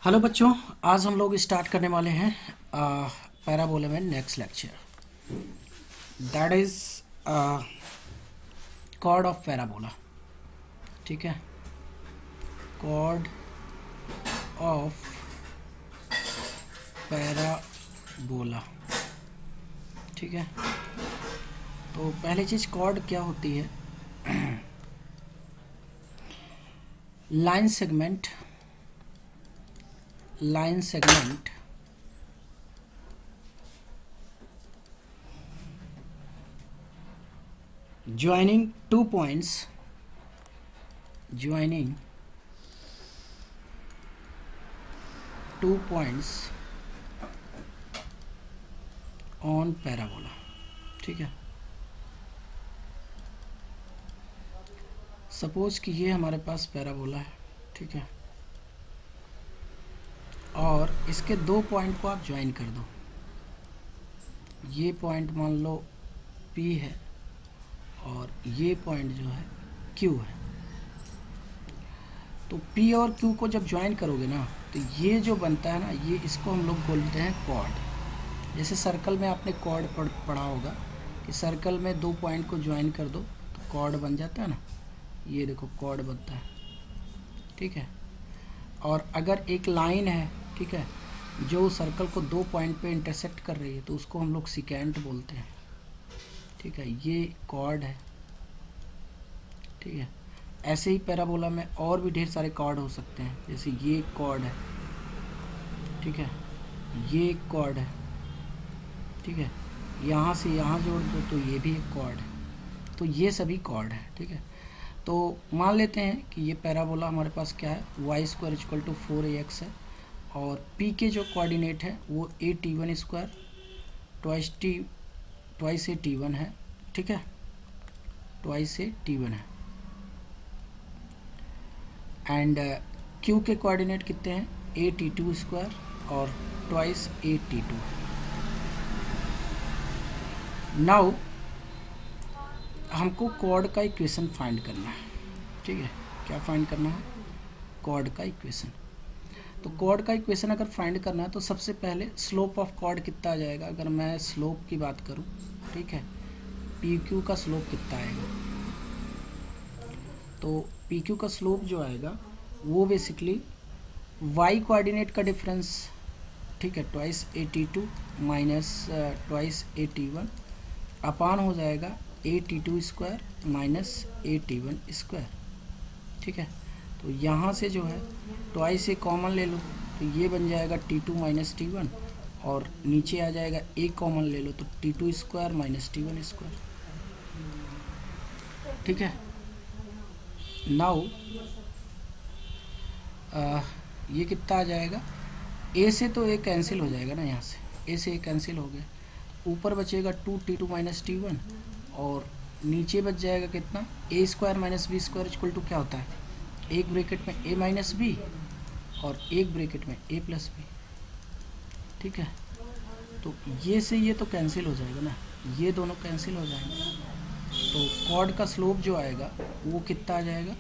Hello बच्चों, आज हम लोग स्टार्ट करने वाले हैं पैराबोला में next lecture. That is chord of parabola. ठीक है, कॉर्ड ऑफ पैराबोला। ठीक है, तो पहली चीज कॉर्ड क्या होती है। Line segment joining two points on parabola। ठीक है, सपोज कि ये हमारे पास पैराबोला है। ठीक है, और इसके दो पॉइंट को आप ज्वाइन कर दो। ये पॉइंट मान लो P है और ये पॉइंट जो है Q है। तो P और Q को जब ज्वाइन करोगे ना, तो ये जो बनता है ना, ये इसको हम लोग बोलते हैं कॉर्ड। जैसे सर्कल में आपने कॉर्ड पढ़ा होगा कि सर्कल में दो पॉइंट को ज्वाइन कर दो तो कॉर्ड बन जाता है ना। ये देखो कॉर्ड बनता है। ठीक है, और अगर एक लाइन है, ठीक है, जो सर्कल को दो पॉइंट पे इंटरसेक्ट कर रही है, तो उसको हम लोग सिकेंट बोलते हैं। ठीक है, ये कॉर्ड है। ठीक है, ऐसे ही पैराबोला में और भी ढेर सारे कॉर्ड हो सकते हैं। जैसे ये कॉर्ड है, ठीक है, ये कॉर्ड है। ठीक है, यहाँ से यहाँ जोड़ दो तो ये भी एक कॉर्ड है। तो ये सभी कॉर्ड है। ठीक है, तो मान लेते हैं कि ये पैराबोला हमारे पास क्या है, y² = 4ax है, और p के जो कोऑर्डिनेट है वो a_t1² ट्वाइस a_t1 है। ठीक है, ट्वाइस a_t1 है। एंड q के कोऑर्डिनेट कितने हैं, a_t2² और ट्वाइस a_t2। नाउ हमको कॉर्ड का इक्वेशन फाइंड करना है। ठीक है, क्या फाइंड करना है, कॉर्ड का इक्वेशन। तो कॉर्ड का इक्वेशन अगर फाइंड करना है तो सबसे पहले स्लोप ऑफ कॉर्ड कितना आ जाएगा। अगर मैं स्लोप की बात करूं, ठीक है, पी क्यू का स्लोप कितना आएगा, तो पी क्यू का स्लोप जो आएगा वो बेसिकली वाई कोऑर्डिनेट का डिफरेंस, ठीक है, twice a_t2 minus twice a_t1 अपान हो जाएगा a_t2² माइनस a_t1²। ठीक है, तो यहाँ से जो है ट्वाइस ए कॉमन ले लो तो ये बन जाएगा t2 माइनस t1, और नीचे आ जाएगा a कॉमन ले लो तो t2² माइनस t1²। ठीक है, नाउ ये कितना आ जाएगा, a से तो a कैंसिल हो जाएगा ना, यहाँ से a से a कैंसिल हो गया, ऊपर बचेगा 2t2 माइनस t1, और नीचे बच जाएगा कितना, a² minus b² equal to क्या होता है, एक ब्रैकेट में a माइनस बी और एक ब्रैकेट में a प्लस बी। ठीक है, तो ये से ये तो कैंसिल हो जाएगा ना, ये दोनों कैंसिल हो जाएंगे। तो कॉर्ड का स्लोप जो आएगा वो कितना आ जाएगा,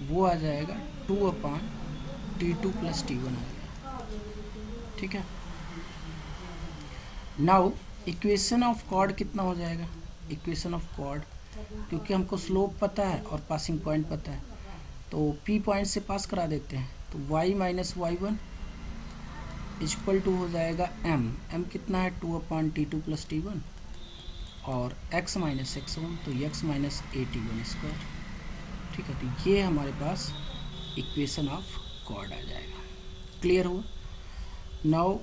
वो आ जाएगा 2/t2 प्लस t1 आएगा। ठीक है, नाउ इक्वेशन ऑफ कॉर्ड कितना हो जाएगा, इक्वेशन ऑफ कॉर्ड, क्योंकि हमको स्लोप पता है और पासिंग पॉइंट पता है, तो P पॉइंट से पास करा देते हैं। तो y minus y1 equal to हो जाएगा m कितना है, 2/t2 प्लस t1, और x माइनस x1 तो x माइनस a_t1²। ठीक है, तो ये हमारे पास इक्वेशन ऑफ कॉर्ड आ जाएगा। क्लियर हुआ। नाउ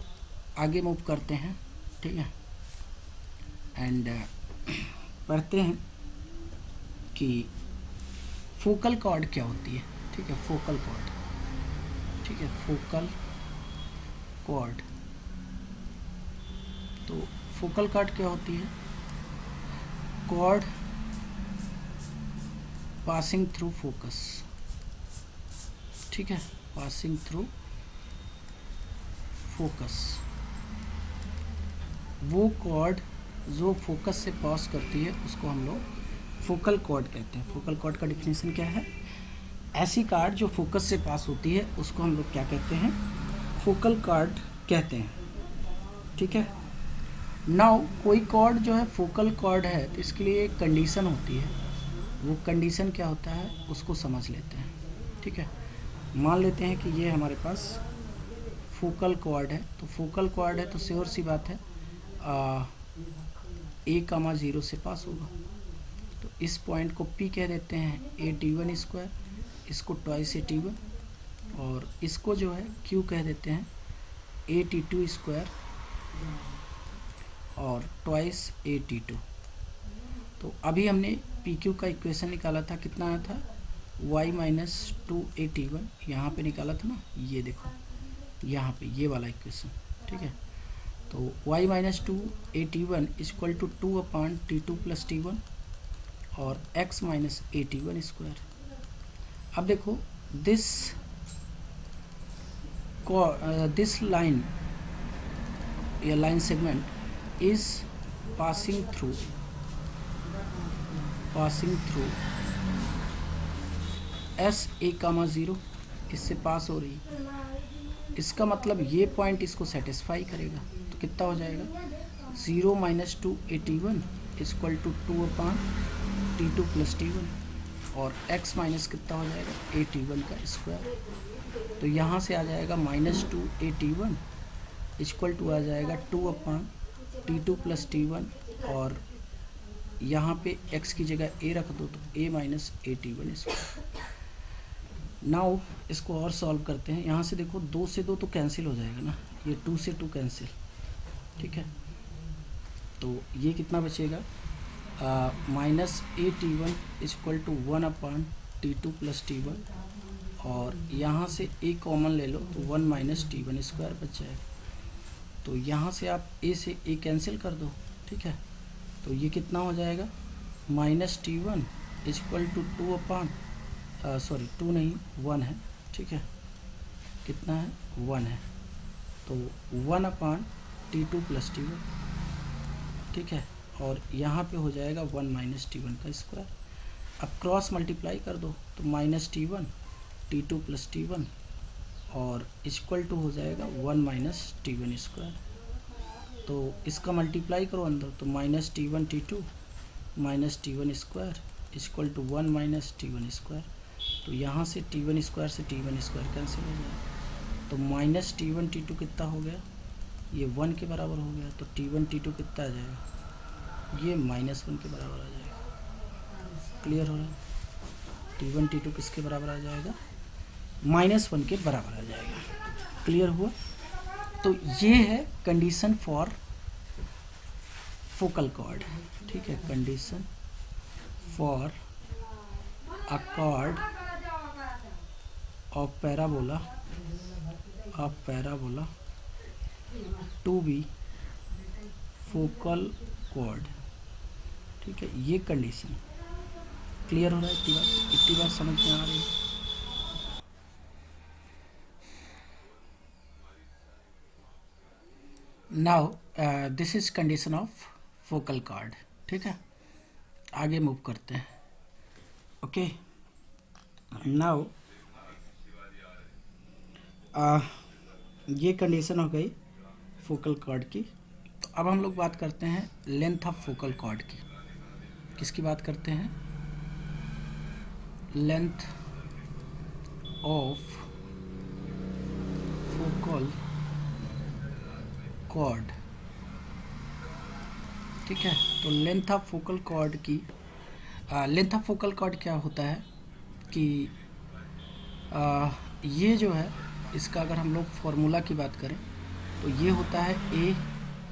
आगे मूव करते हैं। ठीक है, एंड पढ़ते हैं कि फोकल कॉर्ड क्या होती है। ठीक है, फोकल कॉर्ड, ठीक है, फोकल कॉर्ड। तो फोकल कॉर्ड क्या होती है, कॉर्ड पासिंग थ्रू फोकस। ठीक है, पासिंग थ्रू फोकस, वो कॉर्ड जो फोकस से पास करती है उसको हम लोग फोकल कॉर्ड कहते हैं। फोकल कॉर्ड का डिफिनेशन क्या है, ऐसी कार्ड जो फोकस से पास होती है उसको हम लोग क्या कहते हैं, फोकल कॉर्ड कहते हैं, ठीक है। नाउ कोई कॉर्ड जो है फोकल कॉर्ड है तो इसके लिए एक कंडीशन होती है, वो कंडीशन क्या होता है उसको समझ लेते हैं, ठीक है। मान लेते हैं कि ये हमारे पास फोकल कॉर्ड है, तो फोकल कॉर्ड है तो श्योर सी बात है a,0 से पास होगा। तो इस पॉइंट को P कह देते हैं AT1², इसको ट्वाइस AT1, और इसको जो है Q कह देते हैं AT2² और ट्वाइस AT2। तो अभी हमने PQ का इक्वेशन निकाला था, कितना आया था y-2AT1, यहाँ पे निकाला था ना, ये देखो यहाँ पे ये वाला इक्वेशन, ठीक है। तो y-2AT1 इक्वल टू 2/T2+T1 और x-AT1²। अब देखो दिस लाइन या line segment is passing through SA, 0 इससे पास हो रही, इसका मतलब ये पॉइंट इसको सेटिस्फाई करेगा। तो कितना हो जाएगा 0-2AT1 इक्वल टू 2/T2+T1 और x माइनस कितना हो जाएगा AT1 का स्क्वायर। तो यहाँ से आ जाएगा -2AT1 इक्वल टू आ जाएगा 2/T2+T1 और यहाँ पे x की जगह a रख दो तो a-AT1²। नाउ इसको और सॉल्व करते हैं। यहाँ से देखो 2 से 2 तो कैंसिल हो जाएगा ना, ये 2 से 2 कैंसिल, ठीक है। तो ये कितना बचेगा -AT1 इक्वल टू 1/T2+T1 और यहाँ से a कॉमन ले लो तो 1-T1² बच जाएगा। तो यहाँ से आप a से a कैंसिल कर दो, ठीक है। तो ये कितना हो जाएगा -T1 इक्वल टू 2 नहीं 1 है, ठीक है। कितना है 1 है, तो 1/T2+T1, ठीक है। और यहाँ पे हो जाएगा 1-T1 का स्क्वायर। अब क्रॉस मल्टीप्लाई कर दो तो -T1 T2+T1 और इक्वल टू हो जाएगा 1-T1²। तो इसका मल्टीप्लाई करो अंदर तो -T1 T2 -T1² equal to 1-T1²। तो यहाँ से T1² से T1² कैंसिल हो जाएगा। तो -T1 T2 कितना हो गया, ये 1 के बराबर हो गया। तो T1 T2 कितना आ जाएगा, ये -1 के बराबर आ जाएगा। क्लियर हो रहा है, T1 T2 किसके बराबर आ जाएगा, -1 के बराबर आ जाएगा। क्लियर हुआ। तो ये है कंडीशन फॉर फोकल कॉर्ड, ठीक है। Condition for a chord of parabola to be focal chord, ठीक है। ये कंडीशन क्लियर हो रहा है, इतनी बात समझ में आ रही है। Now this is condition of focal chord, ठीक है। आगे मूव करते हैं। ओके, नाउ ये कंडीशन हो गई फोकल कॉर्ड की। तो अब हम लोग बात करते हैं लेंथ ऑफ फोकल कॉर्ड की। किसकी बात करते हैं, लेंथ ऑफ फोकल कॉर्ड, ठीक है। तो लेंथ ऑफ फोकल कॉर्ड की लेंथ ऑफ फोकल कॉर्ड क्या होता है कि ये जो है इसका अगर हम लोग फॉर्मूला की बात करें तो ये होता है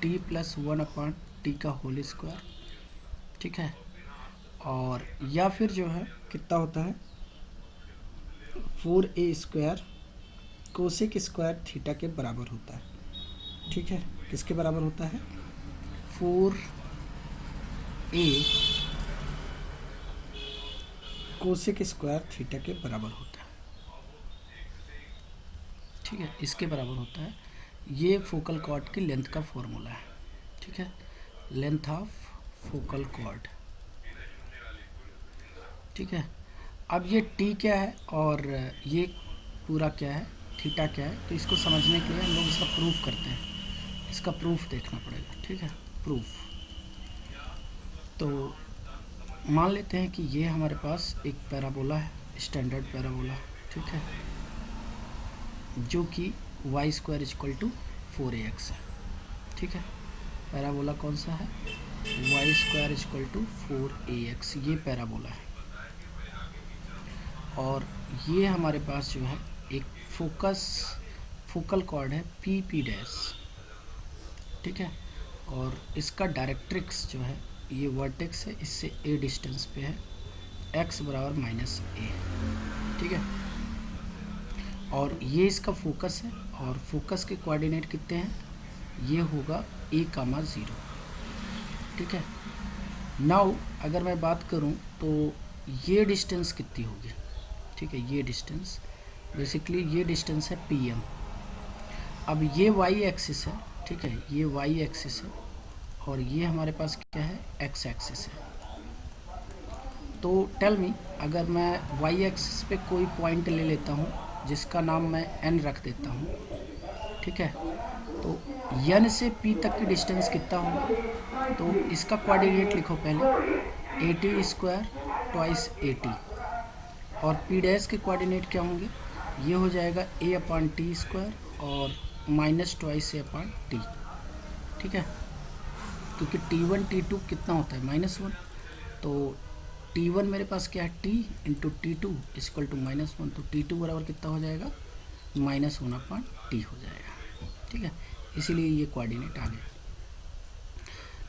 AT+1/T², ठीक है। और या फिर जो है कितना होता है 4A² कोसेक स्क्वायर थीटा के बराबर होता है, ठीक है। किसके बराबर होता है 4A कोसेक स्क्वायर थीटा के बराबर होता है, ठीक है। इसके बराबर होता है। ये फोकल कॉर्ड की लेंथ का फॉर्मूला है, ठीक है। लेंथ ऑफ फोकल कॉर्ड, ठीक है। अब ये T क्या है और ये पूरा क्या है थीटा क्या है, तो इसको समझने के लिए हम लोग इसका प्रूफ करते हैं। इसका प्रूफ देखना पड़ेगा, ठीक है। प्रूफ, तो मान लेते हैं कि ये हमारे पास एक पैराबोला है, स्टैंडर्ड पैराबोला, ठीक है, जो कि Y square equal to 4ax है, ठीक है। पैराबोला कौन सा है, Y square equal to 4ax, ये पैराबोला है। और ये हमारे पास जो है एक फोकल कॉर्ड है पी डैश, ठीक है। और इसका डायरेक्ट्रिक्स जो है, ये वर्टेक्स है, इससे a डिस्टेंस पे है, x बराबर -a, ठीक है। और ये इसका फोकस है, और फोकस के कोऑर्डिनेट कितने हैं, ये होगा a,0, ठीक है। नाउ अगर मैं बात करूं तो ये डिस्टेंस कितनी होगी, ठीक है। ये डिस्टेंस बेसिकली ये डिस्टेंस है pm। अब ये y एक्सिस है, ठीक है, ये y एक्सिस है, और ये हमारे पास क्या है, x एक्सिस है। तो टेल मी, अगर मैं y एक्सिस पे कोई पॉइंट ले लेता हूँ जिसका नाम मैं n रख देता हूँ, ठीक है, तो n से p तक की डिस्टेंस कितना होगा, तो इसका कोऑर्डिनेट लिखो पहले, at² ट्वाइस at, और p डैश के कोऑर्डिनेट क्या होंगे, ये हो जाएगा a/t² और -2a/t, ठीक है। क्योंकि t1 t2 कितना होता है, -1, तो t1 मेरे पास क्या है, t into t2 equal to -1, तो t2 बराबर कितना हो जाएगा, -1/t हो जाएगा, ठीक है। इसीलिए ये कोऑर्डिनेट आ गया।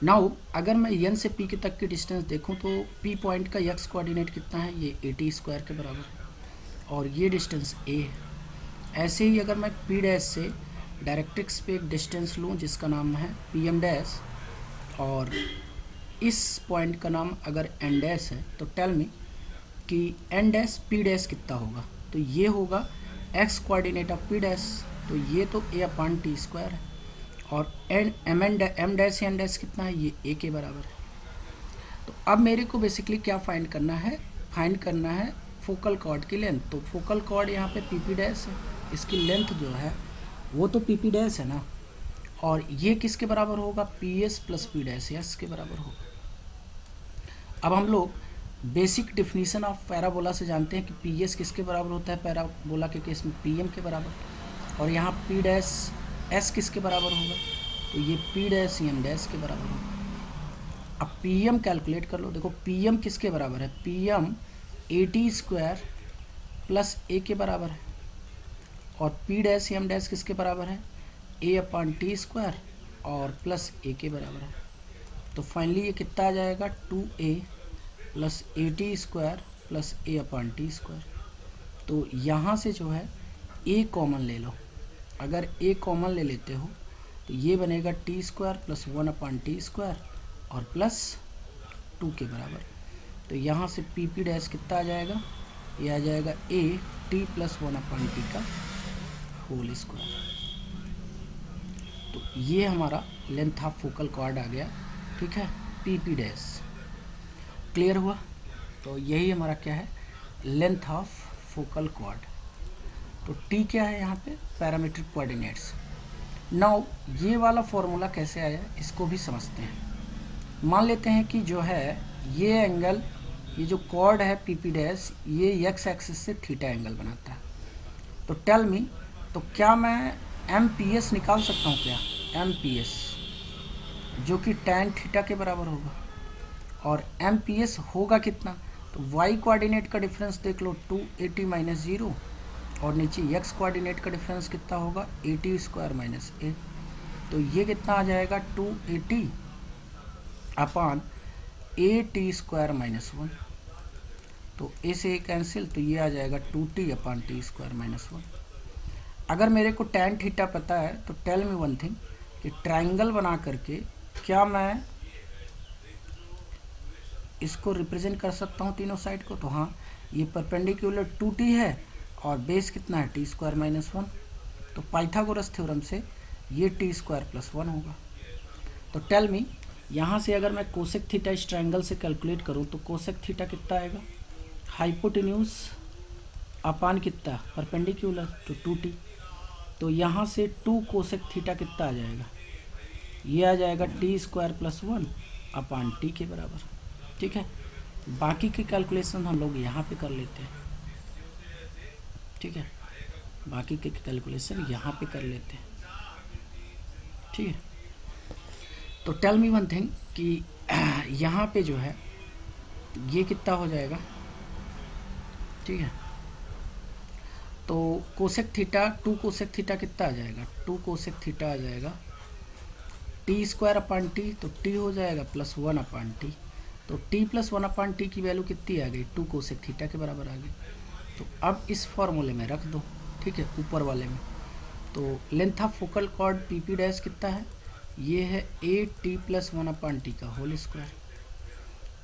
नाउ अगर मैं n से p के तक की डिस्टेंस देखूं तो p पॉइंट का x कोऑर्डिनेट कितना है, ये at² के बराबर है, और ये डिस्टेंस a है। ऐसे ही अगर मैं p डैश से डायरेक्ट्रिक्स पे एक डिस्टेंस लूं जिसका नाम है pm डैश, और इस पॉइंट का नाम अगर n डैश है, तो टेल मी कि n डैश p डैश कितना होगा, तो ये होगा x coordinate of p dash, तो ये तो a/t² है, और m डैश n डैश कितना है, ये a के बराबर है। तो अब मेरे को बेसिकली क्या फाइंड करना है, फोकल कॉर्ड की लेंथ। तो फोकल कॉर्ड यहाँ पे pp डैश है, इसकी लेंथ जो है वो तो pp डैश है ना, और ये किसके बराबर होगा, ps plus p dash, s के बराबर होगा। अब हम लोग बेसिक डिफिनीशन ऑफ पैराबोला से जानते हैं कि ps किसके बराबर होता है, पैराबोला के केस में pm के बराबर, और यहाँ p डैश s किसके बराबर होगा, तो ये p डैश m डैश के बराबर होगा। अब pm कैलकुलेट कर लो, देखो pm किसके बराबर है, pm at² प्लस a के बराबर है, और p डैश m डैश किसके बराबर है, a/t² और प्लस a के बराबर है। तो फाइनली ये कितना आ जाएगा, 2a plus at² plus a/t²। तो यहाँ से जो है a कॉमन ले लो, अगर a कॉमन ले लेते हो तो ये बनेगा t² प्लस 1/t² और प्लस 2 के बराबर। तो यहाँ से pp डैश कितना आ जाएगा, ये आ जाएगा a t प्लस 1/t का होल स्क्वायर। तो ये हमारा लेंथ ऑफ फोकल कॉर्ड आ गया, ठीक है, pp डैश। क्लियर हुआ। तो यही हमारा क्या है, लेंथ ऑफ फोकल कॉर्ड। तो t क्या है यहाँ पे, पैरामीट्रिक कोऑर्डिनेट्स। नाउ ये वाला फॉर्मूला कैसे आया इसको भी समझते हैं। मान लेते हैं कि जो है ये एंगल, ये जो कॉर्ड है pp डैश, ये x एक्सिस से थीटा एंगल बनाता है। तो टेल मी, तो क्या मैं mps निकाल सकता हूँ क्या, mps जो कि tan थीटा के बराबर होगा, और mps होगा कितना, तो y कोऑर्डिनेट का डिफरेंस देख लो 2at - 0, और नीचे x कोऑर्डिनेट का डिफरेंस कितना होगा, at² - a। तो ये कितना आ जाएगा, 2at अपॉन at² - 1। तो a से a कैंसिल, तो ये आ जाएगा 2t अपॉन t² - 1। अगर मेरे को tan थीटा पता है तो टेल मी वन थिंग, कि ट्रायंगल बना करके क्या मैं इसको रिप्रेजेंट कर सकता हूँ तीनों साइड को। तो हाँ, ये परपेंडिकुलर 2t है और बेस कितना है, t² - 1। तो पाइथागोरस थ्योरम से ये t² + 1 होगा। तो टेल मी, यहाँ से अगर मैं कोसेक थीटा इस ट्रायंगल से कैलकुलेट करूँ तो कोसेक थीटा कितना आएगा, हाइपोटेन्यूज अपान कितना, परपेंडिकुलर, तो 2t। तो यहाँ से 2 कोसेक थीटा कितना आ जाएगा, ये आ जाएगा T square plus 1 upon T के बराबर। ठीक है, बाकी की कैलकुलेशन हम लोग यहाँ पे कर लेते हैं। ठीक है, बाकी के कैलकुलेशन यहाँ पे कर लेते हैं। ठीक है, तो टेल मी वन थिंग कि यहाँ पे जो है ये कितना हो जाएगा। ठीक है, तो कोसेक थीटा 2 कोसेक थीटा कितना आ जाएगा, 2 कोसेक थीटा आ जाएगा टी स्क्वायर अपान टी, तो टी हो जाएगा प्लस 1 अपान टी। तो टी प्लस 1 अपान टी की वैल्यू कितनी आ गई, 2 कोसेक थीटा के बराबर आ गई। तो अब इस फॉर्मूले में रख दो। ठीक है, ऊपर वाले में। तो length of focal cord P P dash कितना है, ये है ए टी प्लस 1 अपान टी का होल स्क्वायर।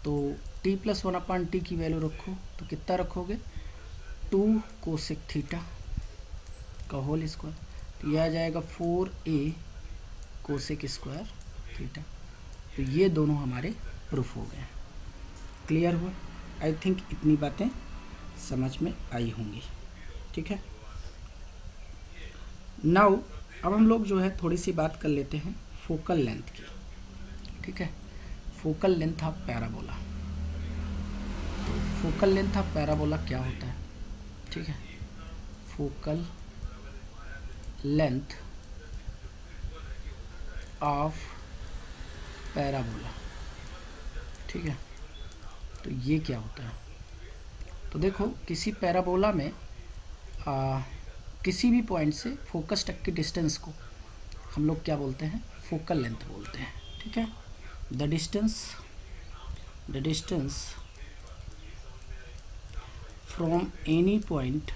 तो टी प्लस 1 अपान टी की वैल्यू रखो, तो कितना रखोगे, 2 कोसेक थीटा का होल स्क्वायर। तो यह आ जाएगा 4a कोसेक स्क्वायर थीटा। तो ये दोनों हमारे प्रूफ हो गए। क्लियर हुआ? आई थिंक इतनी बातें समझ में आई होंगी। ठीक है, नाउ अब हम लोग जो है थोड़ी सी बात कर लेते हैं फोकल लेंथ की। ठीक है, फोकल लेंथ ऑफ पैराबोला। तो फोकल लेंथ ऑफ पैराबोला क्या होता है? ठीक है, फोकल लेंथ ऑफ पैराबोला। ठीक है, तो ये क्या होता है? तो देखो, किसी पैराबोला में किसी भी पॉइंट से फोकस तक की डिस्टेंस को हम लोग क्या बोलते हैं, फोकल लेंथ बोलते हैं। ठीक है, the distance from any point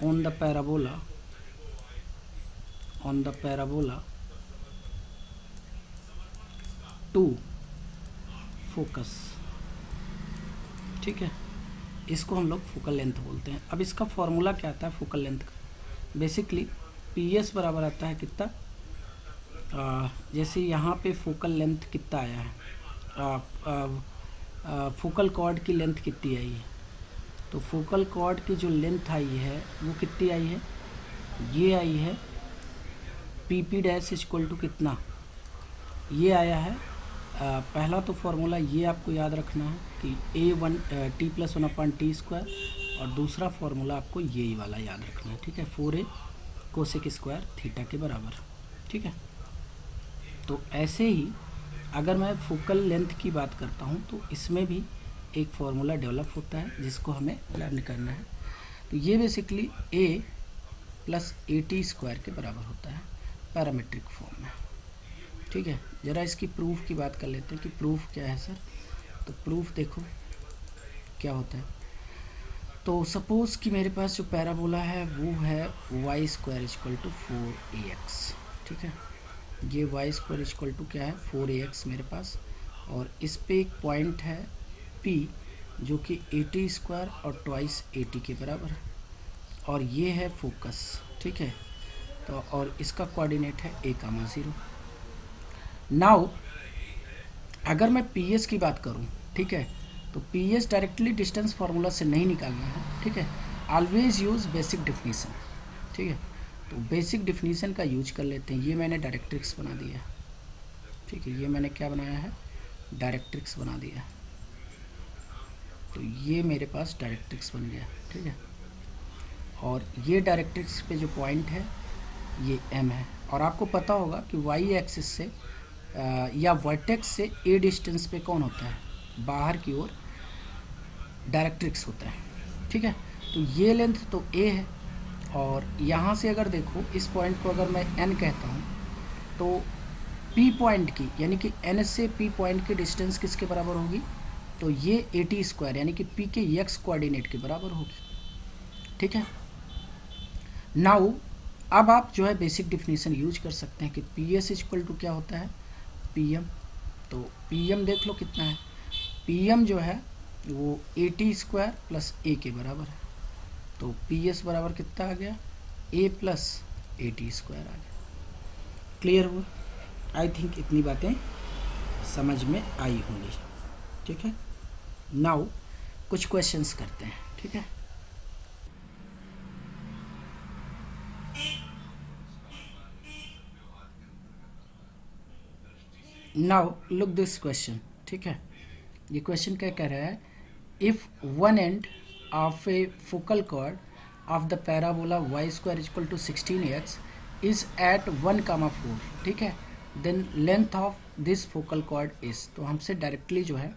on the parabola to focus। ठीक है, इसको हम लोग फोकल लेंथ बोलते हैं। अब इसका फॉर्मूला क्या आता है फोकल लेंथ का? बेसिकली पी एस बराबर आता है कितना, जैसे यहाँ पे फोकल लेंथ कितना आया है, फोकल कॉर्ड की लेंथ कितनी आई है, तो फोकल कॉर्ड की जो लेंथ आई है वो कितनी आई है, ये आई है P P dash equal to कितना, ये आया है। पहला तो फॉर्मूला ये आपको याद रखना है कि a1 T plus 1 upon T square, और दूसरा फॉर्मूला आपको ये वाला याद रखना है। ठीक है, 4a कोसेक स्क्वायर थीटा के बराबर। ठीक है, तो ऐसे ही अगर मैं फोकल लेंथ की बात करता हूँ तो इसमें भी एक फार्मूला डेवलप होता है जिसको हमें लर्न करना है। तो ये basically a plus A T square के बराबर होता है पैरामीट्रिक फॉर्म में। ठीक है, ज़रा इसकी प्रूफ की बात कर लेते हैं कि प्रूफ क्या है सर। तो प्रूफ देखो क्या होता है। तो सपोज़ कि मेरे पास जो पैराबोला है वो है Y square equal to 4ax। ठीक है, ये वाई स्क्वायर इक्वल टू क्या है, 4ax मेरे पास, और इस पे एक पॉइंट है P जो कि AT स्क्वायर और ट्वाइस AT के बराबर है, और ये है फोकस। ठीक है, तो और इसका कोऑर्डिनेट है a,0। नाउ अगर मैं PS की बात करूं, ठीक है, तो PS डायरेक्टली डिस्टेंस फार्मूला से नहीं निकालना है। ठीक है, ऑलवेज यूज़ बेसिक डिफिनीसन। ठीक है, तो बेसिक डिफिनीसन का यूज कर लेते हैं। ये मैंने डायरेक्ट्रिक्स बना दिया है। ठीक है, ये मैंने क्या बनाया है, डायरेक्ट्रिक्स बना दिया है। तो ये मेरे पास डायरेक्ट्रिक्स बन गया। ठीक है, और ये डायरेक्ट्रिक्स पे जो पॉइंट है ये M है, और आपको पता होगा कि वाई एक्सिस से या वर्टेक्स से A डिस्टेंस पे कौन होता है, बाहर की ओर डायरेक्ट्रिक्स होता है। ठीक है, तो ये लेंथ तो A है, और यहाँ से अगर देखो इस पॉइंट को अगर मैं N कहता हूँ तो P पॉइंट की यानी कि N से P पॉइंट की डिस्टेंस किसके बराबर होगी, तो ये AT स्क्वायर यानी कि P के x कोऑर्डिनेट के बराबर होगी। ठीक है, नाउ अब आप जो है बेसिक डिफिनीशन यूज कर सकते हैं कि PS इक्वल टू क्या होता है, PM। तो PM देख लो कितना है, PM जो है वो AT स्क्वायर प्लस A के बराबर है। तो PS बराबर कितना आ गया, A प्लस AT स्क्वायर आ गया। क्लियर हुआ? आई थिंक इतनी बातें समझ में आई होंगी। ठीक है, नाउ कुछ क्वेश्चंस करते हैं। ठीक है, नाउ लुक दिस क्वेश्चन, ठीक है। ये क्वेश्चन क्या कह रहा है, if one end of a focal chord of the parabola Y square equal to 16x is at 1,4, ठीक है, then length of this focal chord is. तो हमसे डायरेक्टली जो है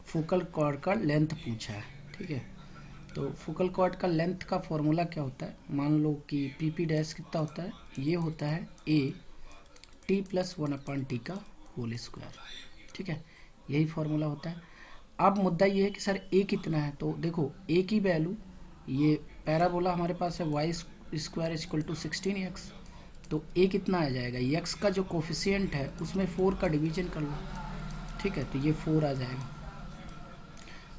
फोकल कॉर्ड का लेंथ पूछा है, ठीक है। तो फोकल कॉर्ड का लेंथ का फॉर्मूला क्या होता है, मान लो कि पी पी डैश कितना होता है, ये होता है ए टी प्लस 1/t का होल स्क्वायर, ठीक है, यही फार्मूला होता है। अब मुद्दा ये है कि सर ए कितना है, तो देखो ए की वैल्यू, ये पैराबोला हमारे पास है Y square equal to 16x, तो ए कितना आ जाएगा, एक्स का जो कोफिशिएंट है उसमें 4 का डिवीजन कर लो, ठीक है, तो ये 4 आ जाएगा।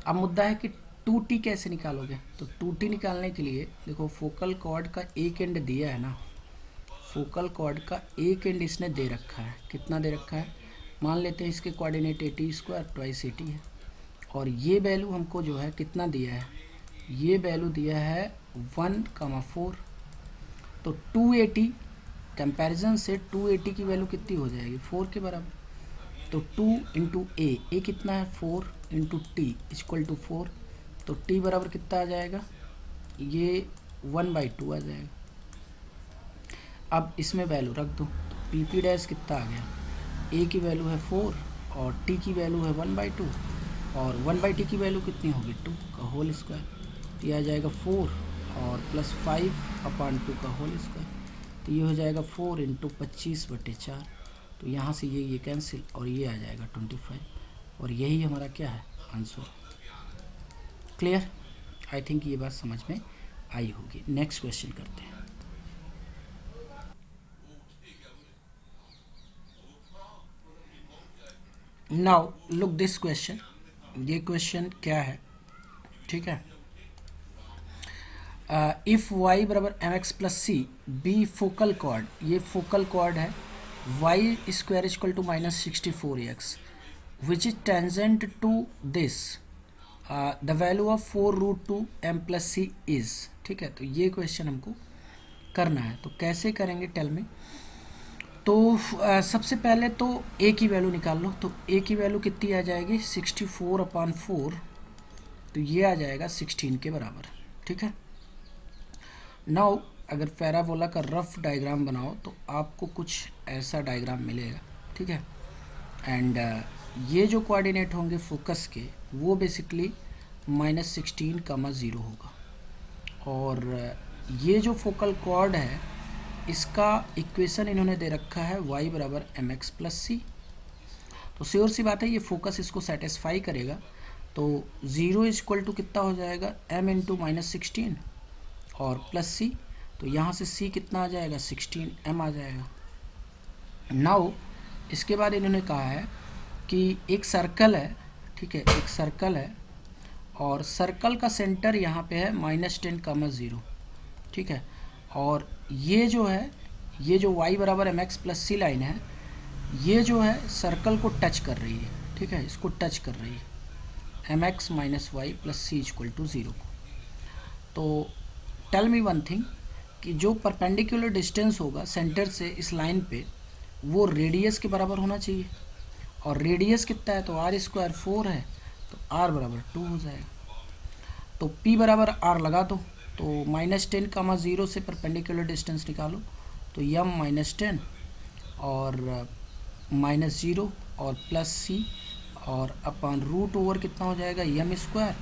अब मुद्दा है कि 2t कैसे निकालोगे, तो 2t निकालने के लिए देखो फोकल कॉर्ड का एक एंड दिया है ना, फोकल कॉर्ड का एक एंड इसने दे रखा है, कितना दे रखा है, मान लेते हैं इसके कोऑर्डिनेट AT² ट्वाइस AT है, और ये वैल्यू हमको जो है कितना दिया है, ये वैल्यू दिया है 1,4। तो 280 कंपैरिजन से 280 की वैल्यू कितनी हो जाएगी, 4 के बराबर। तो 2 इंटू ए कितना है 4 इंटू टी इक्वल टू 4, तो टी बराबर कितना आ जाएगा, ये 1/2 आ जाएगा। अब इसमें वैल्यू रख दो, तो पी पी डैश कितना आ गया, ए की वैल्यू है 4 और टी की वैल्यू है 1/2, और 1/t की वैल्यू कितनी होगी 2 का होल स्क्वायर, तो ये आ जाएगा 4 और प्लस 5/2 का होल स्क्वायर, तो ये हो जाएगा 4 इंटू 25/4, तो यहाँ से ये कैंसिल और ये आ जाएगा 25, और यही हमारा क्या है आंसर। क्लियर, आई थिंक ये बात समझ में आई होगी। नेक्स्ट क्वेश्चन करते हैं। नाउ लुक दिस क्वेश्चन, ये क्वेश्चन क्या है, ठीक है। इफ़ y बराबर mx plus C be focal chord, ये फोकल कॉर्ड है Y square equal to -64x which is tangent to this, the value of 4√2 m plus C is, ठीक है। तो ये क्वेश्चन हमको करना है, तो कैसे करेंगे टेल मी। तो सबसे पहले तो a की वैल्यू निकाल लो, तो a की वैल्यू कितनी आ जाएगी 64/4, तो ये आ जाएगा 16 के बराबर, ठीक है। नाउ अगर पैराबोला का रफ डायग्राम बनाओ तो आपको कुछ ऐसा डायग्राम मिलेगा, ठीक है। एंड ये जो कोऑर्डिनेट होंगे फोकस के वो बेसिकली -16,0 होगा, और ये जो फोकल कॉर्ड है इसका इक्वेशन इन्होंने दे रखा है y बराबर mx प्लस सी, तो श्योर सी बात है ये फोकस इसको सेटिस्फाई करेगा, तो 0 इक्वल टू कितना हो जाएगा m इंटू -16 और प्लस सी, तो यहाँ से c कितना आ जाएगा 16m आ जाएगा। नाउ इसके बाद इन्होंने कहा है कि एक सर्कल है, ठीक है, एक सर्कल है और सर्कल का सेंटर यहाँ पे है -10,0, ठीक है, और ये जो है, ये जो y बराबर mx प्लस सी लाइन है, ये जो है सर्कल को टच कर रही है, ठीक है, इसको टच कर रही है mx minus Y plus C equal to 0 को। तो टेल मी वन थिंग कि जो परपेंडिकुलर डिस्टेंस होगा सेंटर से इस लाइन पे वो रेडियस के बराबर होना चाहिए, और रेडियस कितना है तो r² 4 है, तो r बराबर 2 हो जाएगा। तो p बराबर r लगा दो, तो -10,0 से परपेंडिकुलर डिस्टेंस निकालो, तो m -10 और -0 और प्लस c और अपन √ओवर कितना हो जाएगा m²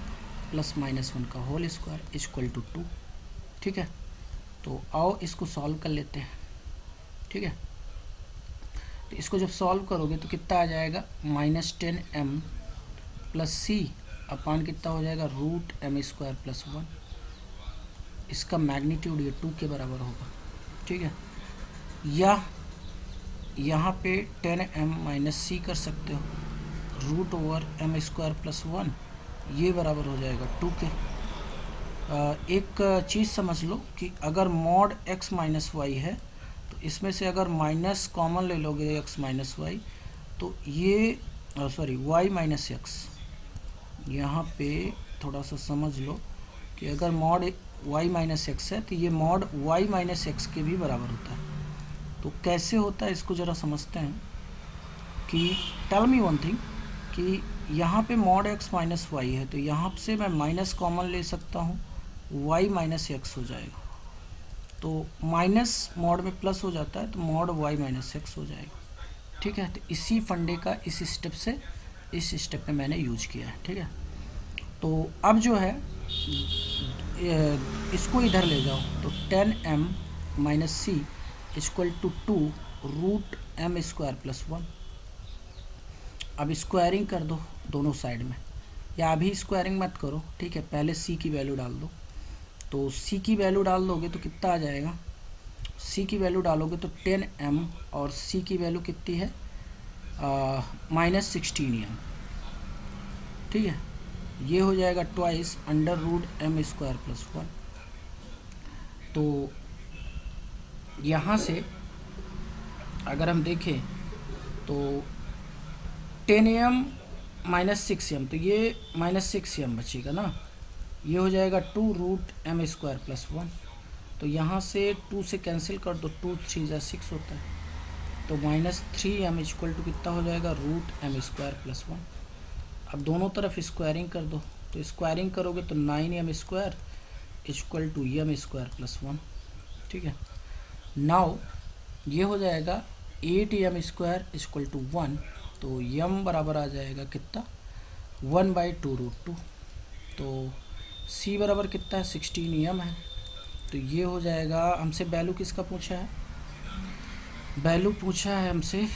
प्लस -1 का होल स्क्वायर इक्वल टू 2, ठीक है। तो आओ इसको सॉल्व कर लेते हैं, ठीक है। तो इसको जब सॉल्व करोगे तो कितना आ जाएगा -10m प्लस सी अपान कितना हो जाएगा √m² प्लस 1, इसका मैग्नीट्यूड ये 2 के बराबर होगा, ठीक है। या यहाँ पे 10m माइनस सी कर सकते हो, √m² प्लस 1 ये बराबर हो जाएगा 2 के। एक चीज़ समझ लो कि अगर मॉड x माइनस वाई है तो इसमें से अगर माइनस कॉमन ले लोगे x माइनस वाई, तो ये सॉरी y माइनस एक्स, यहाँ पे थोड़ा सा समझ लो कि अगर मॉड y माइनस एक्स है तो ये मॉड y माइनस एक्स के भी बराबर होता है। तो कैसे होता है इसको ज़रा समझते हैं। कि टेल मी वन थिंग कि यहाँ पे मॉड x माइनस वाई है, तो यहाँ से मैं माइनस कॉमन ले सकता हूँ, y माइनस एक्स हो जाएगा। तो माइनस मॉड में प्लस हो जाता है, तो मॉड y माइनस एक्स हो जाएगा। ठीक है, तो इसी फंडे का इस स्टेप से इस स्टेप में मैंने यूज किया है। ठीक है, तो अब जो है इसको इधर ले जाओ, तो 10m minus C equal to 2 root M square plus 1। अब स्क्वायरिंग कर दो दोनों साइड में, या अभी स्क्वायरिंग मत करो, ठीक है, पहले सी की वैल्यू डाल दो। तो सी की वैल्यू डाल दोगे तो कितना आ जाएगा, सी की वैल्यू डालोगे तो 10m और सी की वैल्यू कितनी है -16m। ठीक है, ये हो जाएगा twice under root M square plus 1। तो यहाँ से अगर हम देखें तो 10m माइनस 6m, तो ये -6m बचेगा ना, ये हो जाएगा 2 रूट एम स्क्वायर प्लस 1। तो यहाँ से 2 से कैंसिल कर दो, 2 3 जा 6 होता है, तो -3m इक्वल टू कितना हो जाएगा, रूट एम स्क्वायर प्लस 1। अब दोनों तरफ स्क्वायरिंग कर दो, तो स्क्वायरिंग करोगे तो 9m square equal to m square plus 1। ठीक है, नाउ ये हो जाएगा 8m स्क्वायर इक्वल टू 1, तो m बराबर आ जाएगा कितना, 1/2 रूट 2। तो c बराबर कितना है, 16m है। तो ये हो जाएगा, हमसे वैल्यू किसका पूछा है, वैल्यू पूछा है हमसे,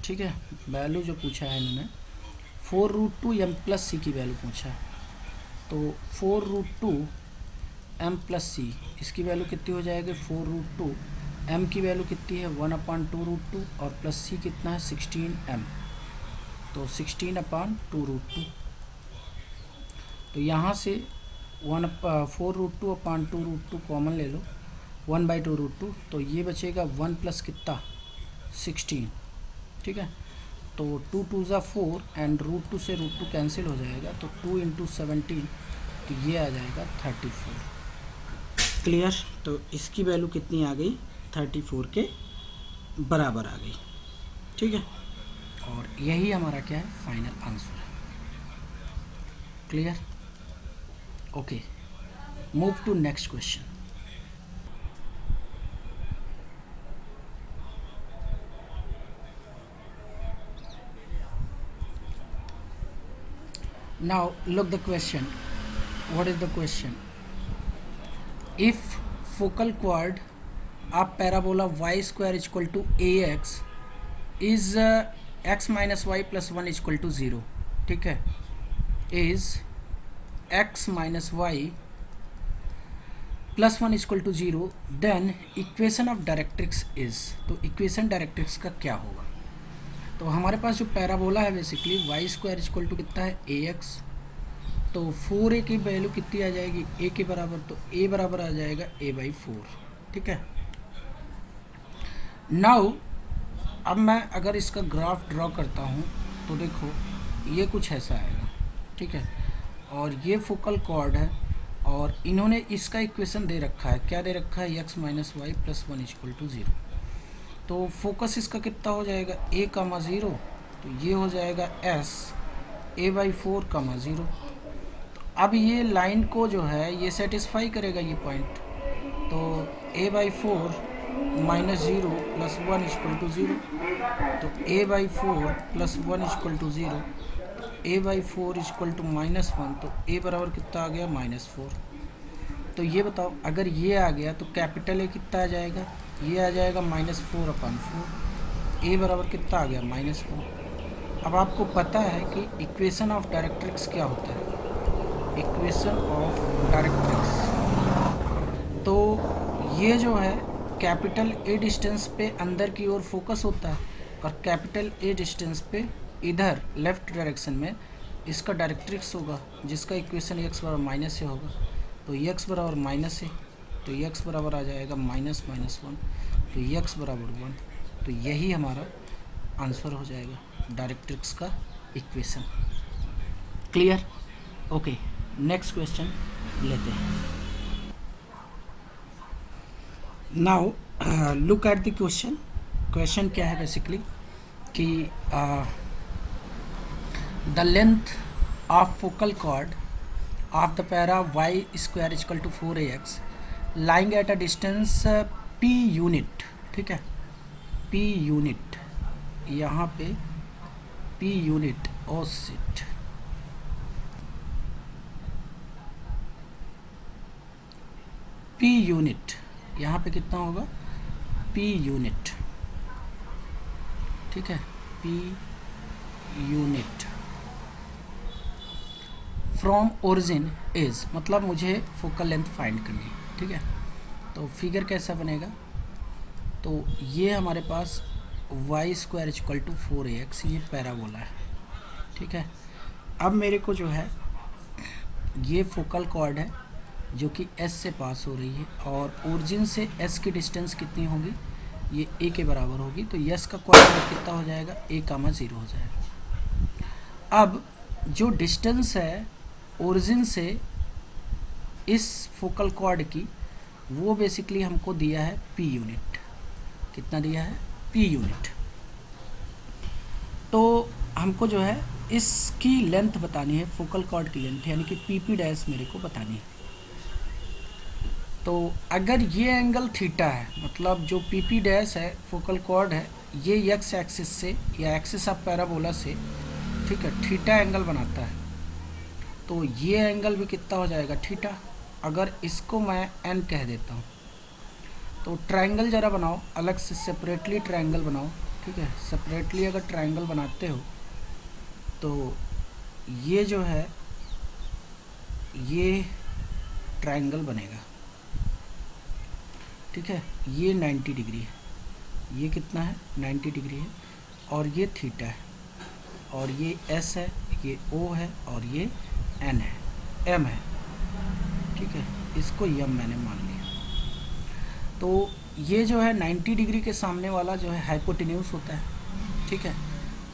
ठीक है, वैल्यू जो पूछा है इन्होंने 4 रूट 2 m प्लस सी की वैल्यू पूछा है। तो 4 रूट 2 m प्लस सी, इसकी वैल्यू कितनी हो जाएगी, 4 रूट 2, m की वैल्यू कितनी है 1/2 रूट 2, और प्लस सी कितना है 16m, तो 16/2 रूट 2। तो यहाँ से 4 रूट 2/2 रूट 2 कॉमन ले लो, 1/2 रूट 2, तो ये बचेगा 1 प्लस कितना 16। ठीक है, तो 2 2 ज़ा 4 एंड रूट 2 से रूट 2 कैंसिल हो जाएगा, तो 2 इंटू 17, तो ये आ जाएगा 34। क्लियर, तो इसकी वैल्यू कितनी आ गई, 34 के बराबर आ गई। ठीक है, और यही हमारा क्या है, फाइनल आंसर है। Clear, okay, move to next question. Now look the question. What is the question? If focal chord of parabola y square is equal to ax is x minus y plus 1 is equal to 0, ठीक है, is x minus y plus 1 is equal to 0, then equation of directrix is, तो equation directrix का क्या होगा। तो हमारे पास जो पैराबोला है basically Y square equal to कितना है ए एक्स, तो 4a की वैल्यू कितनी आ जाएगी, a के बराबर, तो a बराबर आ जाएगा a/4। ठीक है, नाउ अब मैं अगर इसका ग्राफ ड्रॉ करता हूँ तो देखो ये कुछ ऐसा आएगा। ठीक है, और ये फोकल कॉर्ड है, और इन्होंने इसका इक्वेशन दे रखा है, क्या दे रखा है, x minus Y plus 1 equal to 0। तो फोकस इसका कितना हो जाएगा, a, 0, तो ये हो जाएगा s a/4, 0। तो अब ये लाइन को जो है ये सेटिस्फाई करेगा ये पॉइंट, तो a/4 -0 प्लस 1 इक्वल टू 0, तो a/4 प्लस 1 इक्वल टू 0, तो a/4 इक्वल टू -1, तो a बराबर कितना आ गया, -4। तो ये बताओ अगर ये आ गया तो कैपिटल A कितना आ जाएगा, ये आ जाएगा -4/4, a बराबर कितना आ गया, -1। अब आपको पता है कि इक्वेशन ऑफ डायरेक्ट्रिक्स क्या होता है, इक्वेशन ऑफ डायरेक्ट्रिक्स, तो ये जो है कैपिटल A डिस्टेंस पे अंदर की ओर फोकस होता है, और कैपिटल A डिस्टेंस पे इधर लेफ्ट डायरेक्शन में इसका डायरेक्ट्रिक्स होगा, जिसका इक्वेशन x बराबर माइनस से होगा। तो x बराबर माइनस से, तो x बराबर आ जाएगा -1, तो x बराबर 1। तो यही हमारा आंसर हो जाएगा डायरेक्ट्रिक्स का equation. Clear, okay, next question लेते हैं। Now look at the question. Question क्या है बेसिकली कि the length of focal chord of the para Y square equal to 4ax lying at a distance p unit, ठीक है, p unit, यहाँ पे p unit, oh shit, p unit, यहाँ पे कितना होगा, p यूनिट, ठीक है, p unit from origin is, मतलब मुझे फोकल लेंथ फाइंड करनी है, ठीक है। तो फिगर कैसा बनेगा, तो ये हमारे पास y square equal to 4ax, ये पैराबोला है, ठीक है। अब मेरे को जो है ये फोकल कॉर्ड है जो कि S से पास हो रही है और ओरिजिन से S की डिस्टेंस कितनी होगी, ये a के बराबर होगी, तो S का कोऑर्डिनेट कितना हो जाएगा, a,0 हो जाएगा। अब जो डिस्टेंस है ओरिजिन से इस फोकल कॉर्ड की, वो बेसिकली हमको दिया है p यूनिट, कितना दिया है, p यूनिट। तो हमको जो है इसकी लेंथ बतानी है, फोकल कॉर्ड की लेंथ, यानी कि PP डैश मेरे को बतानी है। तो अगर ये एंगल थीटा है, मतलब जो PP डैश है फोकल कॉर्ड है, ये x एक्सिस से या एक्सिस ऑफ पैराबोला से, ठीक है, थीटा एंगल बनाता है, तो ये एंगल भी कितना हो जाएगा, थीटा। अगर इसको मैं n कह देता हूँ, तो ट्रायंगल ज़रा बनाओ, अलग से सेपरेटली ट्रायंगल बनाओ, ठीक है। सेपरेटली अगर ट्रायंगल बनाते हो तो ये जो है ये ट्रायंगल बनेगा, ठीक है, ये 90 डिग्री है, ये कितना है, 90 डिग्री है, और ये थीटा है, और ये S है, ये O है, और ये N है, M है, ठीक है, इसको M मैंने मान लिया। तो ये जो है 90 डिग्री के सामने वाला जो है हाइपोटेन्यूस होता है, ठीक है,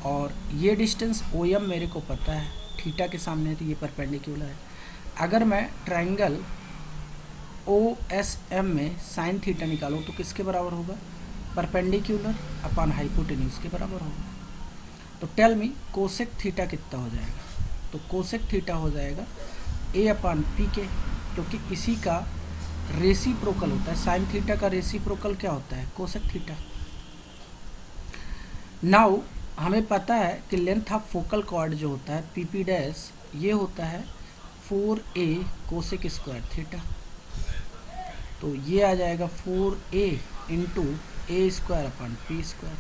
और ये डिस्टेंस OM मेरे को पता है, थीटा के सामने है, तो ये परपेंडिकुलर है। अगर मैं ट्रायंगल OSM में साइन थीटा निकालूं तो किसके बराबर होगा, परपेंडिकुलर अपॉन हाइपोटेन्यूस के बराबर होगा। तो टेल मी कोसेक थीटा कितना हो जाएगा, तो कोसेक थीटा हो जाएगा A/P के, क्योंकि इसी का रेसिप्रोकल होता है, साइन थीटा का रेसिप्रोकल क्या होता है, कोसेक थीटा। नाउ हमें पता है कि लेंथ ऑफ फोकल कॉर्ड जो होता है PP डैश, ये होता है 4a कोसेक स्क्वायर थीटा, तो ये आ जाएगा 4a into a square upon p square,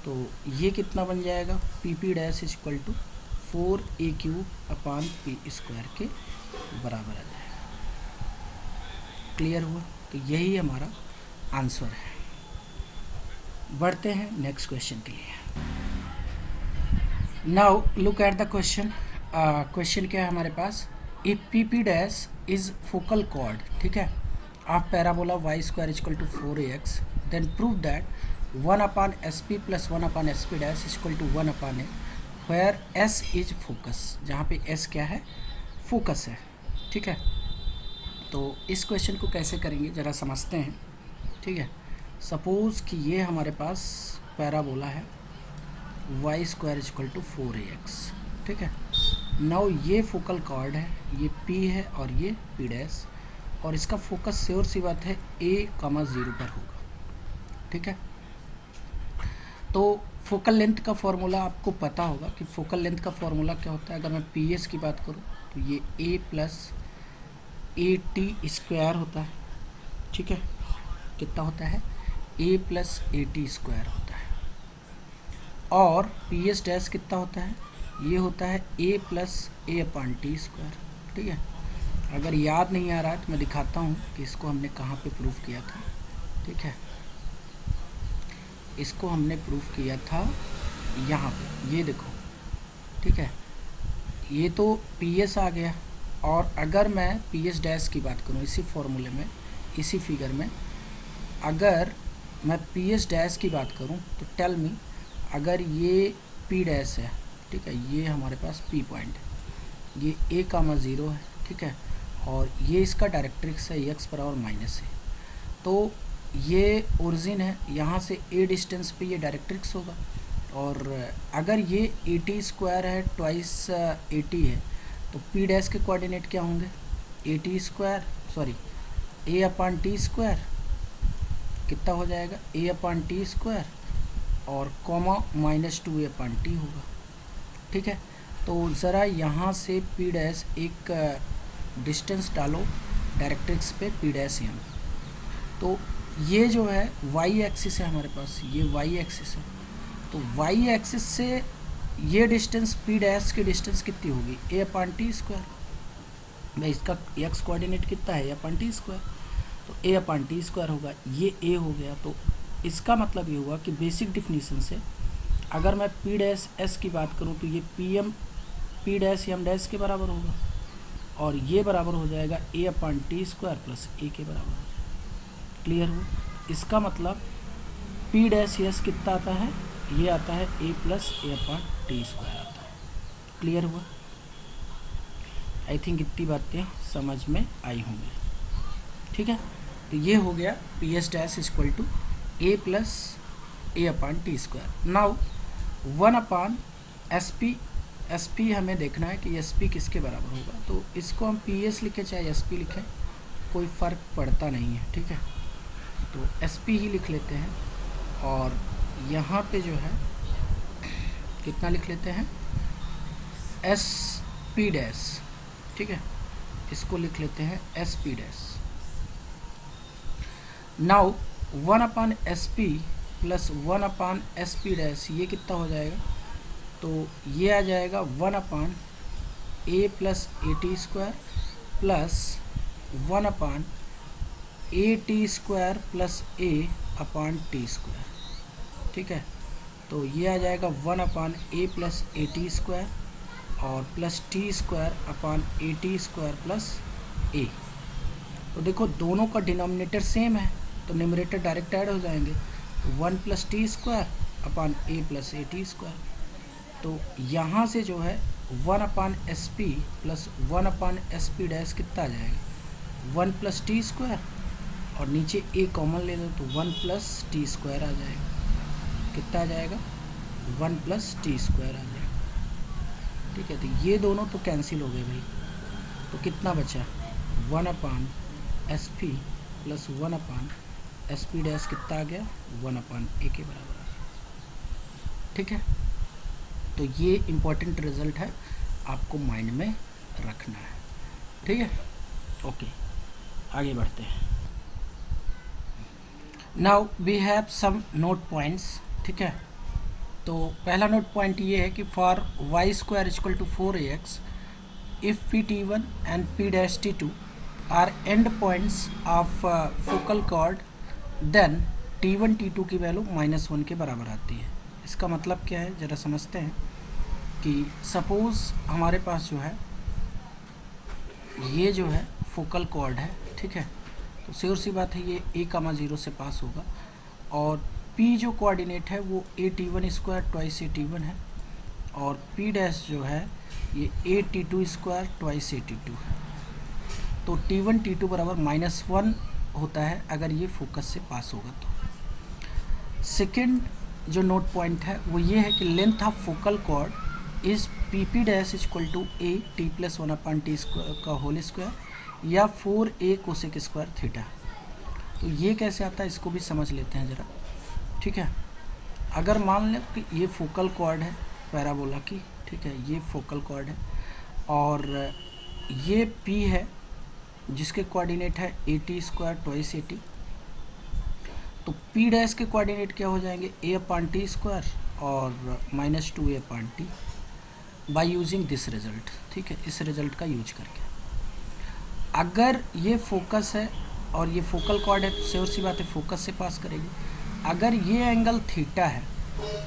तो ये कितना बन जाएगा, PP dash equal to 4a³ upon p square के बराबर आ जाएगा। क्लियर हुआ, तो यही हमारा आंसर है। बढ़ते हैं नेक्स्ट क्वेश्चन के लिए। Now look at the question. Question क्या है हमारे पास, if PP dash is focal chord, ठीक है, of parabola y square equal to 4ax, then prove that 1/SP plus 1/SP dash equal to 1/a, where S is focus, जहाँ पे S क्या है, फोकस है, ठीक है। तो इस क्वेश्चन को कैसे करेंगे ज़रा समझते हैं, ठीक है। सपोज़ कि ये हमारे पास पैराबोला है y square equal to 4ax, ठीक है। नाउ ये फोकल कॉर्ड है, ये P है और ये P डैश, और इसका फोकस श्योर सी बात है a,0 पर होगा, ठीक है। तो फोकल लेंथ का फॉर्मूला आपको पता होगा कि फोकल लेंथ का फॉर्मूला क्या होता है। अगर मैं PS की बात करूँ तो ये a प्लस AT स्क्वायर होता है, ठीक है, कितना होता है, a प्लस AT स्क्वायर होता है, और PS डैश कितना होता है, ये होता है a प्लस A/T स्क्वायर, ठीक है। अगर याद नहीं आ रहा है तो मैं दिखाता हूँ कि इसको हमने कहाँ पे प्रूफ किया था, ठीक है। इसको हमने प्रूफ किया था यहाँ पे, ये देखो, ठीक है, ये तो PS आ गया, और अगर मैं PS डैश की बात करूँ इसी फॉर्मूले में, इसी फिगर में, अगर मैं PS डैश की बात करूँ तो टेल मी, अगर ये P डैश है, ठीक है, ये हमारे पास P पॉइंट है, ये a,0 है, ठीक है, और ये इसका डायरेक्ट्रिक्स है x बराबर माइनस है, तो ये ओरिजिन है, यहाँ से a डिस्टेंस पे ये डायरेक्ट्रिक्स होगा, और अगर ये 80 स्क्वायर है ट्वाइस 80 है तो पी डैश के कोऑर्डिनेट क्या होंगे, 80 स्क्वायर सॉरी ए अपान टी स्क्वायर कितना हो जाएगा, ए अपान टी स्क्वायर और कॉमा -2 अपान टी होगा। ठीक है, तो ज़रा यहाँ से पी डैश एक डिस्टेंस डालो डायरेक्ट्रिक्स पे पी डैश एम। तो ये जो है वाई एक्सिस है हमारे पास, ये वाई एक्सिस है, तो वाई एक्सिस से ये डिस्टेंस पी डैश की डिस्टेंस कितनी होगी, ए अपान टी स्क्वायर। भाई इसका एक्स कोऑर्डिनेट कितना है, ए अपान टी स्क्वायर, तो ए अपान टी स्क्वायर होगा, ये ए हो गया। तो इसका मतलब ये हुआ कि बेसिक डिफिनीशन से अगर मैं पी डैश एस की बात करूँ तो ये पी डैश एम डैश के बराबर होगा और ये बराबर हो जाएगा ए अपान टी स्क्वायर प्लस ए के बराबर हो जाएगा। क्लियर हुआ, इसका मतलब पी डैश एस कितना आता है, ये आता है ए plus A upon T square आता है। क्लियर हुआ, आई थिंक इतनी बातें समझ में आई होंगी। ठीक है, तो ये हो गया P S dash equal to A plus A upon T square. Now 1 upon S P हमें देखना है कि एस पी किसके बराबर होगा, तो इसको हम पी एस लिखें चाहे एस पी लिखें कोई फ़र्क पड़ता नहीं है। ठीक है, तो एस पी ही लिख लेते हैं और यहाँ पे जो है कितना लिख लेते हैं, एस पी डैश। ठीक है, इसको लिख लेते हैं S P dash. Now 1 upon S P plus 1 upon S P dash ये कितना हो जाएगा, तो ये आ जाएगा 1 upon A plus A T square plus 1 upon A T square plus A upon T square. ठीक है, तो ये आ जाएगा 1 upon A plus A T square और plus T square upon A T square plus A. तो देखो दोनों का डिनोमिनेटर सेम है तो न्यूमरेटर डायरेक्ट ऐड हो जाएंगे, तो 1 plus T square upon A plus A T square. तो यहाँ से जो है 1 upon S P plus 1 upon S P dash कितना आ जाएगा, 1 प्लस टी स्क्वायर और नीचे ए कॉमन ले लो तो 1 प्लस टी स्क्वायर आ जाएगा। कितना आ जाएगा, 1 प्लस टी स्क्वायर आ जाएगा। ठीक है, तो ये दोनों तो कैंसिल हो गए भाई, तो कितना बचा 1 upon S P plus 1 upon S P dash कितना आ गया, 1 अपान ए के बराबर आ गया। ठीक है, तो ये इम्पोर्टेंट रिजल्ट है, आपको माइंड में रखना है। ठीक है, ओके आगे बढ़ते हैं। Now we have some note points. ठीक है, तो पहला नोट पॉइंट ये है कि for Y square equal to 4ax if P T one and P dash T two are end points of focal chord then T1 T2 की value -1 के बराबर आती है। इसका मतलब क्या है ज़रा समझते हैं कि सपोज़ हमारे पास जो है ये जो है फोकल कॉर्ड है। ठीक है, तो श्योर सी बात है ये a,0 से पास होगा और P जो कोऑर्डिनेट है वो a_t1 स्क्वायर ट्वाइस a_t1 है और P डैश जो है ये a_t2 स्क्वायर ट्वाइस a_t2 है। तो T1 T2 बराबर -1 होता है अगर ये फोकस से पास होगा। तो सेकेंड जो नोट पॉइंट है वो ये है कि length of focal chord is P P dash equal to A T plus 1 upon T का होल स्क्वायर या 4a कोसेक स्क्वायर थीटा। तो ये कैसे आता है इसको भी समझ लेते हैं ज़रा। ठीक है, अगर मान लें कि ये फोकल कॉर्ड है पैराबोला की। ठीक है, ये फोकल कॉर्ड है और ये P है जिसके कोऑर्डिनेट है ए T square twice A T. तो P डैश के कोऑर्डिनेट क्या हो जाएंगे, a अपान टी स्क्वायर और -2a upon T by using this result. ठीक है, इस रिजल्ट का यूज करके अगर ये फोकस है और ये फोकल कॉर्ड है तो श्योर सी बात है फोकस से पास करेगी। अगर ये एंगल थीटा है,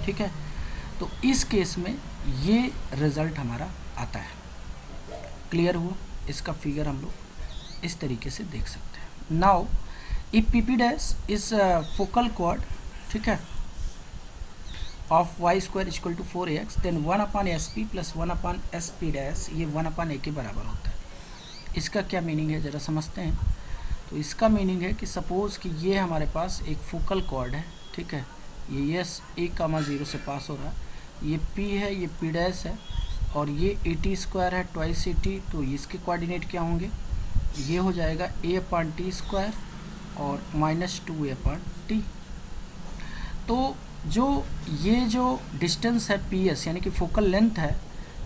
ठीक है, तो इस केस में ये रिजल्ट हमारा आता है। क्लियर हुआ, इसका फिगर हम लोग इस तरीके से देख सकते हैं। Now if P P dash is focal chord, ठीक है, of Y square equal to 4ax then 1 upon S P plus 1 upon S P dash ये 1 अपान ए के बराबर होता है। इसका क्या मीनिंग है ज़रा समझते हैं। तो इसका मीनिंग है कि सपोज़ कि ये हमारे पास एक फोकल कॉर्ड है। ठीक है, ये एस ए कामा 0 से पास हो रहा है, ये पी है, ये पी डैश है, और ये ए टी स्क्वायर है, ट्वाइस ए टी, तो इसके कोऑर्डिनेट क्या होंगे, ये हो जाएगा ए अपॉन टी स्क्वायर और -2a/t। तो ये जो डिस्टेंस है पी एस यानी कि फोकल लेंथ है,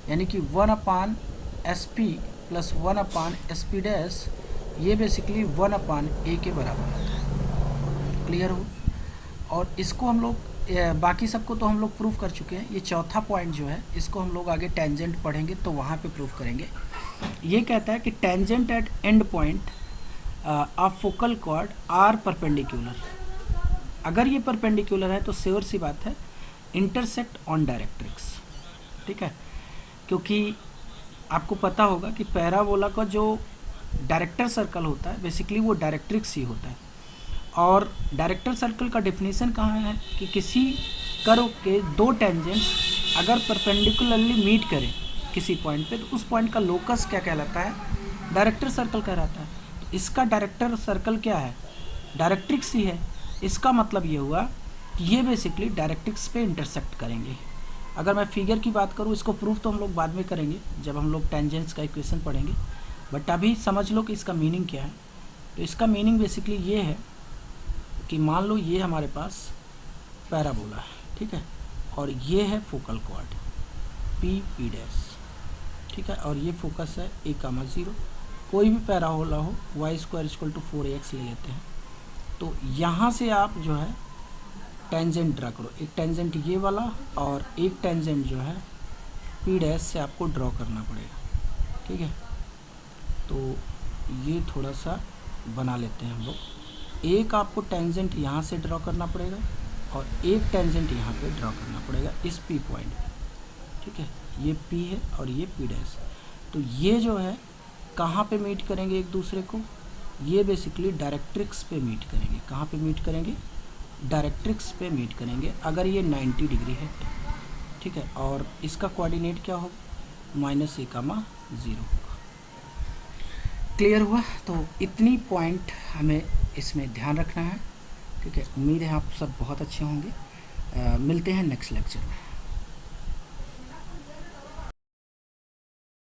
यानी कि 1/SP प्लस 1/SP डैश, ये बेसिकली 1/a के बराबर आता है। क्लियर हो? और इसको हम लोग बाकी सबको तो हम लोग प्रूव कर चुके हैं। ये चौथा पॉइंट जो है इसको हम लोग आगे टेंजेंट पढ़ेंगे तो वहाँ पे प्रूव करेंगे। ये कहता है कि tangent at end point of focal chord are perpendicular. अगर ये परपेंडिकुलर है तो श्योर सी बात है इंटरसेक्ट ऑन डायरेक्ट्रिक्स। ठीक है, क्योंकि आपको पता होगा कि पैराबोला का जो डायरेक्टर सर्कल होता है बेसिकली वो डायरेक्ट्रिक्स ही होता है। और डायरेक्टर सर्कल का डेफिनेशन कहाँ है कि किसी कर्व के दो टेंजेंट्स अगर परपेंडिकुलरली मीट करें किसी पॉइंट पे तो उस पॉइंट का लोकस क्या कहलाता है, डायरेक्टर सर्कल कहलाता है। तो इसका डायरेक्टर सर्कल क्या है, डायरेक्ट्रिक्स ही है। इसका मतलब ये हुआ कि ये बेसिकली डायरेक्ट्रिक्स पे इंटरसेक्ट करेंगे। अगर मैं फिगर की बात करूँ, इसको प्रूफ तो हम लोग बाद में करेंगे जब हम लोग टेंजेंट्स का इक्वेशन पढ़ेंगे, बट अभी समझ लो कि इसका मीनिंग क्या है। तो इसका मीनिंग बेसिकली ये है कि मान लो ये हमारे पास पैराबोला है, ठीक है, और ये है फोकल कॉर्ड पी डैश, ठीक है, और ये फोकस है ए कामा 0। कोई भी पैराबोला हो y² = 4ax ले लेते हैं। तो यहाँ से आप जो है टेंजेंट ड्रा करो, एक टेंजेंट ये वाला और एक टेंजेंट जो है पी डैश से आपको ड्रॉ करना पड़ेगा। ठीक है, तो ये थोड़ा सा बना लेते हैं हम लोग। एक आपको टेंजेंट यहाँ से ड्रॉ करना पड़ेगा और एक टेंजेंट यहाँ पे ड्रॉ करना पड़ेगा इस पी पॉइंट पे। ठीक है, ये पी है और ये पी डैश। तो ये जो है कहाँ पे मीट करेंगे एक दूसरे को, ये बेसिकली डायरेक्ट्रिक्स पे मीट करेंगे। कहाँ पे मीट करेंगे, डायरेक्ट्रिक्स पे मीट करेंगे अगर ये 90 डिग्री है। ठीक है, और इसका कोऑर्डिनेट क्या होगा, -a,0 होगा। क्लियर हुआ? तो इतनी पॉइंट हमें इसमें ध्यान रखना है। ठीक है, उम्मीद है आप सब बहुत अच्छे होंगे। मिलते हैं नेक्स्ट लेक्चर में।